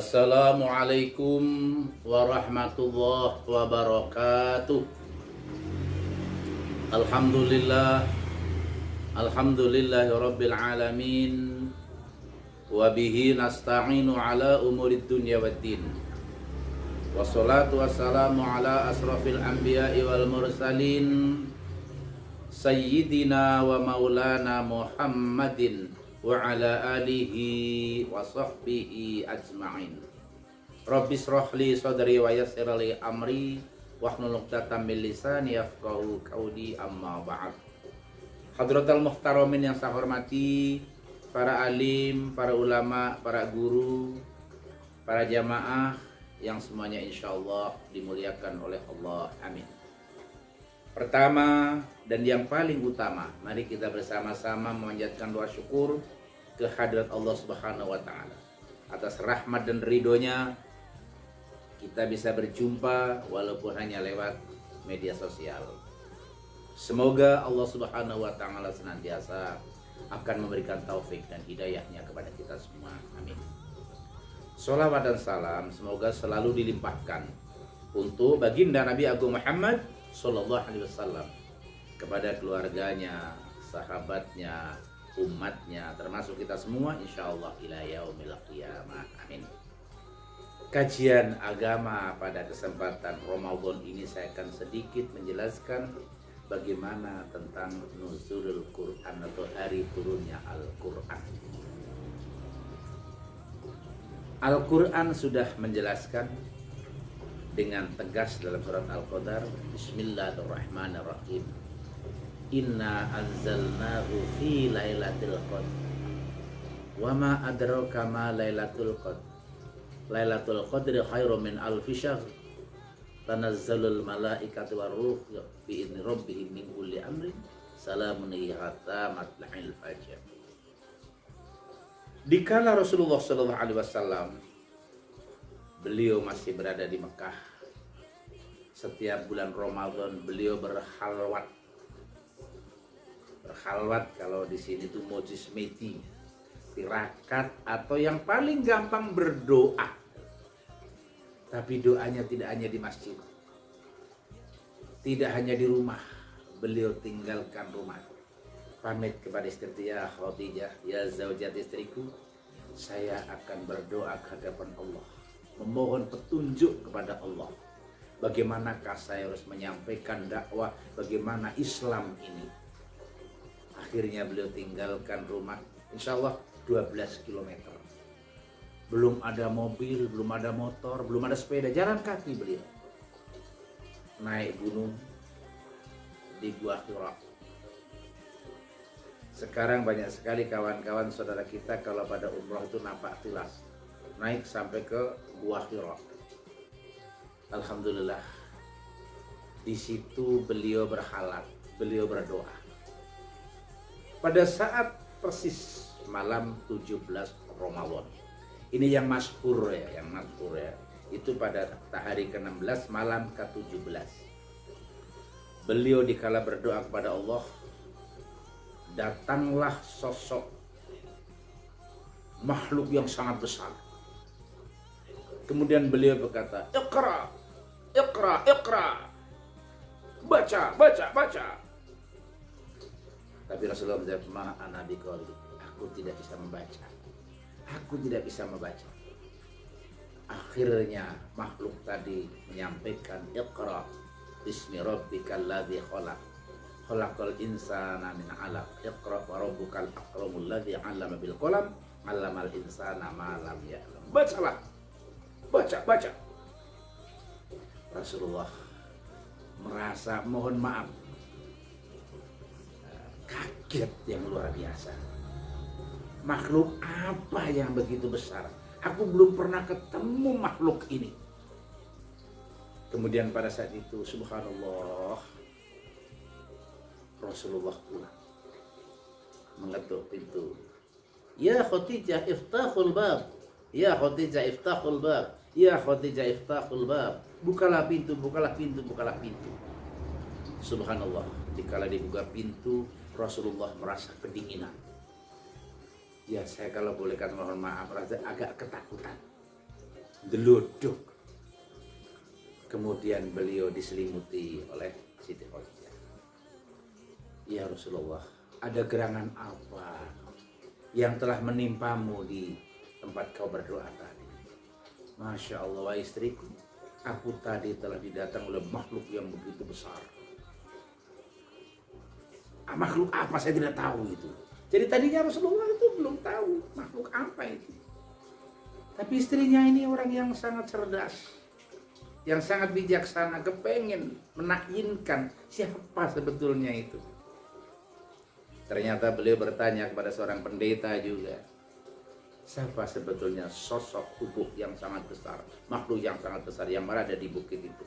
Assalamualaikum warahmatullahi wabarakatuh. Alhamdulillah, alhamdulillahi rabbil alamin. Wabihi nasta'inu ala umurid dunya waddin. Wassalatu wassalamu ala asrafil anbiya'i wal mursalin, Sayyidina wa maulana Muhammadin wa ala alihi wa sahbihi ajma'in. Rabbi shrah li sadri wa yassir li amri wahlul 'uqdatam min lisani yafqahu qawli, amma ba'd. Hadratal muhtaramin yang saya hormati, para alim, para ulama, para guru, para jamaah yang semuanya insyaallah dimuliakan oleh Allah, amin. Pertama dan yang paling utama, mari kita bersama-sama memanjatkan doa syukur kehadirat Allah Subhanahu wa taala. Atas rahmat dan ridhonya kita bisa berjumpa walaupun hanya lewat media sosial. Semoga Allah Subhanahu wa taala senantiasa akan memberikan taufik dan hidayahnya kepada kita semua, amin. Sholawat dan salam semoga selalu dilimpahkan untuk baginda Nabi Agung Muhammad Sallallahu Alaihi Wasallam, kepada keluarganya, sahabatnya, umatnya, termasuk kita semua insyaallah ila yaumil qiyamah, amin. Kajian agama pada kesempatan Ramadan ini saya akan sedikit menjelaskan bagaimana tentang nuzulul Quran atau hari turunnya Al-Quran. Al-Quran sudah menjelaskan dengan tegas dalam surat Al-Qadar, Bismillahirrahmanirrahim. Inna anzalnahu fi lailatul qadr. Wa ma adraka ma lailatul qadr. Lailatul qadri khairum min alfi syahr. Tanazzalul malaikatu waruh bi idzni rabbihim min kulli amrin. Salamun hiya hatta matla'il fajr. Dikala Rasulullah sallallahu alaihi wasallam beliau masih berada di Mekah, setiap bulan Ramadan beliau berkhalwat. Berkhalwat kalau di sini tuh mojismeti, tirakat, atau yang paling gampang berdoa. Tapi doanya tidak hanya di masjid, tidak hanya di rumah. Beliau tinggalkan rumah, pamit kepada istri, ya Khadijah, ya zaujat istriku, saya akan berdoa ke hadapan Allah, memohon petunjuk kepada Allah. Bagaimanakah saya harus menyampaikan dakwah, bagaimana Islam ini. Akhirnya beliau tinggalkan rumah, insya Allah 12 km. Belum ada mobil, belum ada motor, belum ada sepeda, jalan kaki beliau. Naik gunung di Gua Hira. Sekarang banyak sekali kawan-kawan saudara kita kalau pada umroh itu nampak tilas, naik sampai ke Gua Hira. Alhamdulillah, di situ beliau berhalat, beliau berdoa. Pada saat persis malam 17 Ramadan. Ini yang masyhur ya, Itu pada hari ke-16 malam ke-17. Beliau dikala berdoa kepada Allah, datanglah sosok makhluk yang sangat besar. Kemudian beliau berkata, Iqra, Iqra, Iqra. Baca, baca, baca. Tapi Rasulullah menjawab, ma ana biqari. Aku tidak bisa membaca. Aku tidak bisa membaca. Akhirnya makhluk tadi menyampaikan, Iqra bismi rabbikal ladzi khalaq. Khalaqal insana min 'alaq. Iqra wa rabbukal akramul ladzi 'allama bil qalam. 'allamal insana ma lam ya'lam. Bacalah. Baca, baca. Rasulullah merasa mohon maaf, kaget yang luar biasa. Makhluk apa yang begitu besar? Aku belum pernah ketemu makhluk ini. Kemudian pada saat itu, subhanallah, Rasulullah pulang, mengetuk pintu. Ya Khadijah, iftahul bab. Ya Khadijah, iftahul bab. Ya Khadijah, iftahul bab. Bukalah pintu, bukalah pintu, bukalah pintu. Subhanallah, dikala dibuka pintu, Rasulullah merasa kedinginan. Ya, saya kalau boleh kata mohon maaf, rasa agak ketakutan. deluduk. Kemudian beliau diselimuti oleh Siti Khadijah. Ya Rasulullah, ada gerangan apa yang telah menimpamu di tempat kau berdoa tadi? Masya Allah, wahai istriku, aku tadi telah didatang oleh makhluk yang begitu besar. Makhluk apa saya tidak tahu itu. Jadi tadinya Rasulullah itu belum tahu makhluk apa itu. Tapi istrinya ini orang yang sangat cerdas, yang sangat bijaksana, kepengen menakinkan siapa sebetulnya itu. Ternyata beliau bertanya kepada seorang pendeta juga, siapa sebetulnya sosok tubuh yang sangat besar, makhluk yang sangat besar yang berada di bukit itu.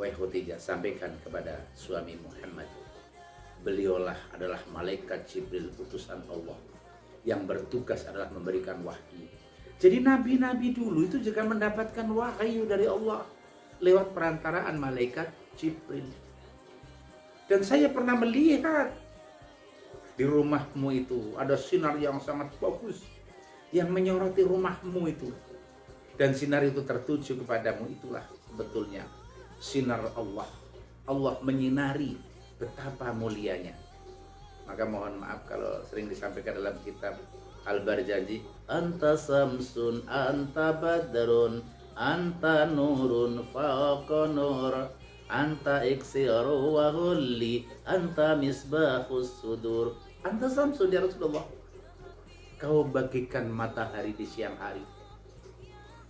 Wahai Khadijah, sampaikan kepada suami Muhammad, beliaulah adalah malaikat Jibril, utusan Allah, yang bertugas adalah memberikan wahyu. Jadi nabi-nabi dulu itu juga mendapatkan wahyu dari Allah lewat perantaraan malaikat Jibril. Dan saya pernah melihat di rumahmu itu ada sinar yang sangat bagus yang menyoroti rumahmu itu. Dan sinar itu tertuju kepadamu, itulah sebetulnya sinar Allah. Allah menyinari betapa mulianya. Maka mohon maaf kalau sering disampaikan dalam kitab Al-Barjanji, anta samsun, anta badrun, anta nurun fauqa nur, anta iksiru wa hulli, anta misbahus sudur. Anta samsun ya Rasulullah, kau bagikan matahari di siang hari.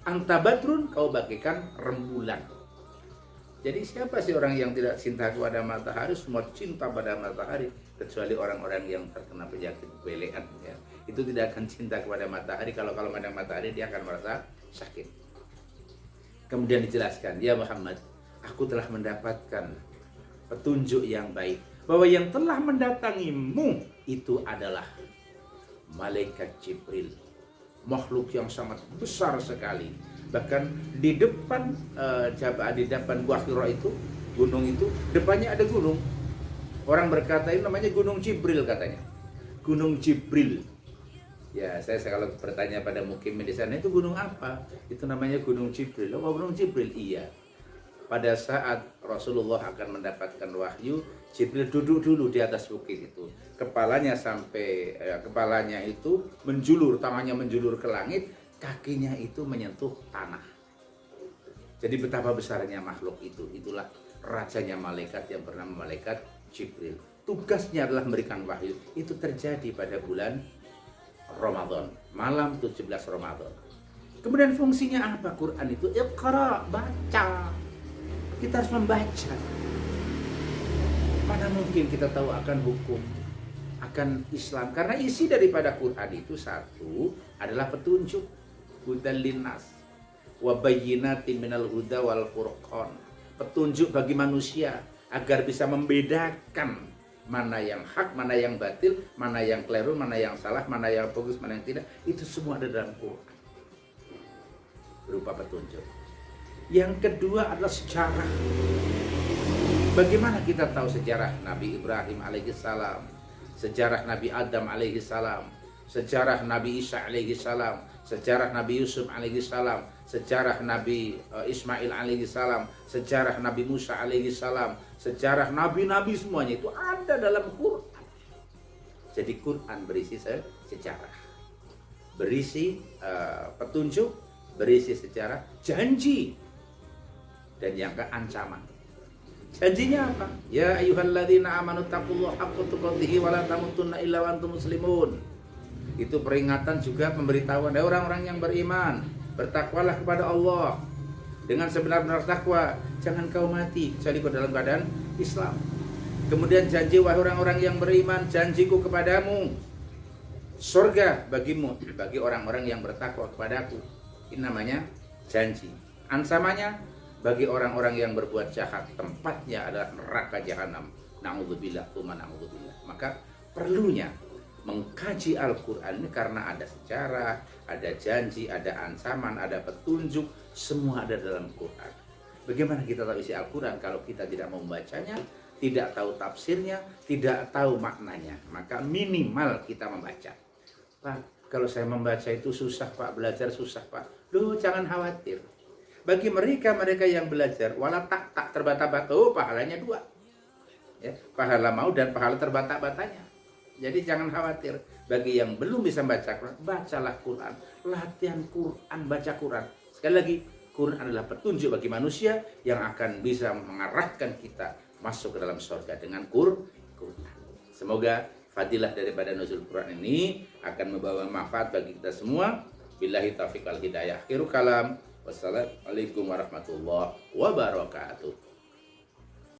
Anta badrun, kau bagikan rembulan. Jadi siapa sih orang yang tidak cinta kepada matahari? Semua cinta pada matahari, kecuali orang-orang yang terkena penyakit belean ya. Itu tidak akan cinta kepada matahari. Kalau memandang matahari dia akan merasa sakit. Kemudian dijelaskan, ya Muhammad, aku telah mendapatkan petunjuk yang baik, bahwa yang telah mendatangimu itu adalah malaikat Jibril, makhluk yang sangat besar sekali. Bahkan di depan Gua Hira itu, gunung itu, depannya ada gunung. Orang berkata ini namanya Gunung Jibril katanya. Gunung Jibril. Ya, saya kalau bertanya pada mukim di sana, itu gunung apa? Itu namanya Gunung Jibril. Oh, Gunung Jibril, iya. Pada saat Rasulullah akan mendapatkan wahyu, Jibril duduk dulu di atas bukit itu. Kepalanya itu menjulur, tangannya menjulur ke langit, kakinya itu menyentuh tanah. Jadi betapa besarnya makhluk itu. Itulah rajanya malaikat yang bernama malaikat Jibril. Tugasnya adalah memberikan wahyu. Itu terjadi pada bulan Ramadan, malam 17 Ramadan. Kemudian fungsinya apa Quran itu? Iqra, baca. Kita harus membaca. Mana mungkin kita tahu akan hukum, akan Islam. Karena isi daripada Quran itu satu adalah petunjuk, hudal linnas wa bayyinatin minal huda wal furqan. Petunjuk bagi manusia agar bisa membedakan mana yang hak, mana yang batil, mana yang keliru, mana yang salah, mana yang bagus, mana yang tidak. Itu semua ada dalam Quran berupa petunjuk. Yang kedua adalah sejarah. Bagaimana kita tahu sejarah Nabi Ibrahim alaihissalam, sejarah Nabi Adam alaihissalam, sejarah Nabi Isa alaihissalam, sejarah Nabi Yusuf alaihissalam, sejarah Nabi Ismail alaihissalam, sejarah Nabi Musa alaihissalam, sejarah nabi-nabi, semuanya itu ada dalam Quran. Jadi Quran berisi sejarah, berisi petunjuk, berisi sejarah, janji, dan yang ke ancaman. Janjinya apa? Ya ayyuhalladzina amanu taqullaha haqqa tuqatih wa la tamutunna illa wa antum muslimun. Itu peringatan juga, pemberitahuan dari orang-orang yang beriman. Bertakwalah kepada Allah dengan sebenar-benar takwa. Jangan kau mati kecuali kau dalam keadaan Islam. Kemudian janji, wahai orang-orang yang beriman, janjiku kepadamu surga bagimu, bagi orang-orang yang bertakwa kepadaku. Ini namanya janji. Ancamannya, bagi orang-orang yang berbuat jahat, tempatnya adalah neraka jahanam. Na'udzubillah, tsumma na'udzubillah. Maka perlunya mengkaji Al-Quran ini karena ada sejarah, ada janji, ada ancaman, ada petunjuk, semua ada dalam Quran. Bagaimana kita tahu isi Al-Quran kalau kita tidak mau membacanya, tidak tahu tafsirnya, tidak tahu maknanya? Maka minimal kita membaca. Pak, kalau saya membaca itu susah Pak, belajar susah Pak. Loh, jangan khawatir. Bagi mereka yang belajar, wala tak terbata-bata, oh pahalanya 2. Ya, pahala mau dan pahala terbata-batanya. Jadi jangan khawatir. Bagi yang belum bisa baca Quran, bacalah Quran. Latihan Quran, baca Quran. Sekali lagi, Quran adalah petunjuk bagi manusia yang akan bisa mengarahkan kita masuk ke dalam surga dengan Quran. Semoga fadilah daripada nuzul Quran ini akan membawa manfaat bagi kita semua. Billahi taufiq wal hidayah. Akhirul kalam. Wassalamualaikum warahmatullahi wabarakatuh.